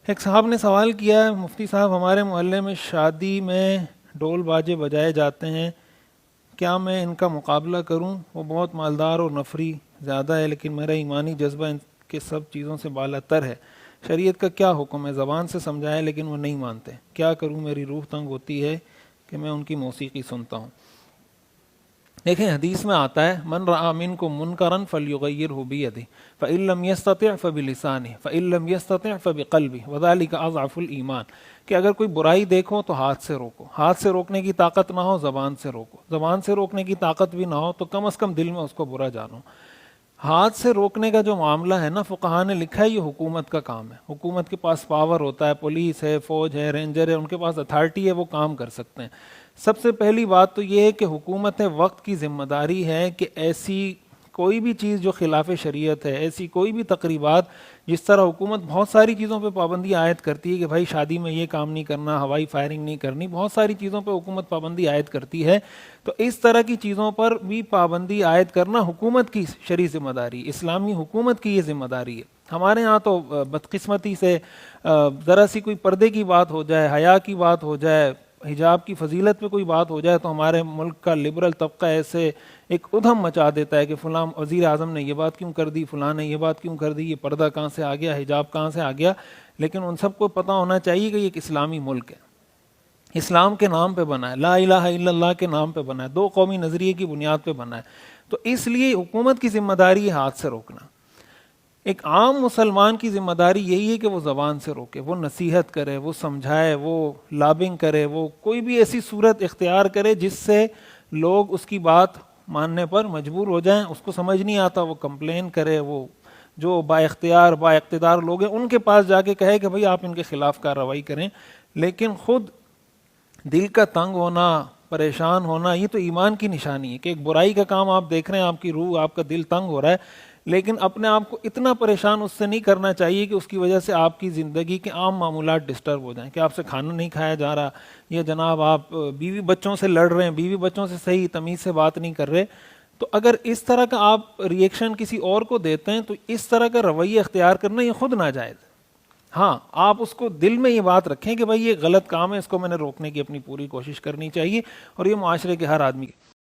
ایک صاحب نے سوال کیا ہے، مفتی صاحب ہمارے محلے میں شادی میں ڈول باجے بجائے جاتے ہیں، کیا میں ان کا مقابلہ کروں؟ وہ بہت مالدار اور نفری زیادہ ہے، لیکن میرا ایمانی جذبہ ان کے سب چیزوں سے بالا تر ہے۔ شریعت کا کیا حکم ہے؟ زبان سے سمجھایا لیکن وہ نہیں مانتے، کیا کروں؟ میری روح تنگ ہوتی ہے کہ میں ان کی موسیقی سنتا ہوں۔ دیکھیں حدیث میں آتا ہے من رأى منکم منکرا فلیغیرہ بیدہ فإن لم یستطع فبلسانہ فإن لم یستطع فبقلبہ وذلک اضعف الایمان، کہ اگر کوئی برائی دیکھو تو ہاتھ سے روکو، ہاتھ سے روکنے کی طاقت نہ ہو زبان سے روکو، زبان سے روکنے کی طاقت بھی نہ ہو تو کم از کم دل میں اس کو برا جانو۔ ہاتھ سے روکنے کا جو معاملہ ہے نا، فقہا نے لکھا ہے یہ حکومت کا کام ہے، حکومت کے پاس پاور ہوتا ہے، پولیس ہے، فوج ہے، رینجر ہے، ان کے پاس اتھارٹی ہے، وہ کام کر سکتے ہیں۔ سب سے پہلی بات تو یہ ہے کہ حکومت وقت کی ذمہ داری ہے کہ ایسی کوئی بھی چیز جو خلاف شریعت ہے، ایسی کوئی بھی تقریبات، جس طرح حکومت بہت ساری چیزوں پہ پابندی عائد کرتی ہے کہ بھائی شادی میں یہ کام نہیں کرنا، ہوائی فائرنگ نہیں کرنی، بہت ساری چیزوں پہ حکومت پابندی عائد کرتی ہے، تو اس طرح کی چیزوں پر بھی پابندی عائد کرنا حکومت کی شرعی ذمہ داری، اسلامی حکومت کی یہ ذمہ داری ہے۔ ہمارے ہاں تو بدقسمتی سے ذرا سی کوئی پردے کی بات ہو جائے، حیا کی بات ہو جائے، حجاب کی فضیلت پہ کوئی بات ہو جائے تو ہمارے ملک کا لبرل طبقہ ایسے ایک ادھم مچا دیتا ہے کہ فلاں وزیر اعظم نے یہ بات کیوں کر دی، فلاں نے یہ بات کیوں کر دی، یہ پردہ کہاں سے آ گیا، حجاب کہاں سے آ گیا۔ لیکن ان سب کو پتہ ہونا چاہیے کہ یہ ایک اسلامی ملک ہے، اسلام کے نام پہ بنا ہے، لا الہ الا اللہ کے نام پہ بنا ہے، دو قومی نظریے کی بنیاد پہ بنا ہے، تو اس لیے حکومت کی ذمہ داری ہے ہاتھ سے روکنا۔ ایک عام مسلمان کی ذمہ داری یہی ہے کہ وہ زبان سے روکے، وہ نصیحت کرے، وہ سمجھائے، وہ لابنگ کرے، وہ کوئی بھی ایسی صورت اختیار کرے جس سے لوگ اس کی بات ماننے پر مجبور ہو جائیں۔ اس کو سمجھ نہیں آتا وہ کمپلین کرے، وہ جو با اختیار با اقتدار لوگ ہیں ان کے پاس جا کے کہے کہ بھئی آپ ان کے خلاف کارروائی کریں، لیکن خود دل کا تنگ ہونا، پریشان ہونا، یہ تو ایمان کی نشانی ہے کہ ایک برائی کا کام آپ دیکھ رہے ہیں، آپ کی روح، آپ کا دل تنگ ہو رہا ہے، لیکن اپنے آپ کو اتنا پریشان اس سے نہیں کرنا چاہیے کہ اس کی وجہ سے آپ کی زندگی کے عام معمولات ڈسٹرب ہو جائیں، کہ آپ سے کھانا نہیں کھایا جا رہا، یا جناب آپ بیوی بچوں سے لڑ رہے ہیں، بیوی بچوں سے صحیح تمیز سے بات نہیں کر رہے۔ تو اگر اس طرح کا آپ ریئیکشن کسی اور کو دیتے ہیں تو اس طرح کا رویہ اختیار کرنا یہ خود ناجائز ہے۔ ہاں آپ اس کو دل میں یہ بات رکھیں کہ بھائی یہ غلط کام ہے، اس کو میں نے روکنے کی اپنی پوری کوشش کرنی چاہیے، اور یہ معاشرے کے ہر آدمی کی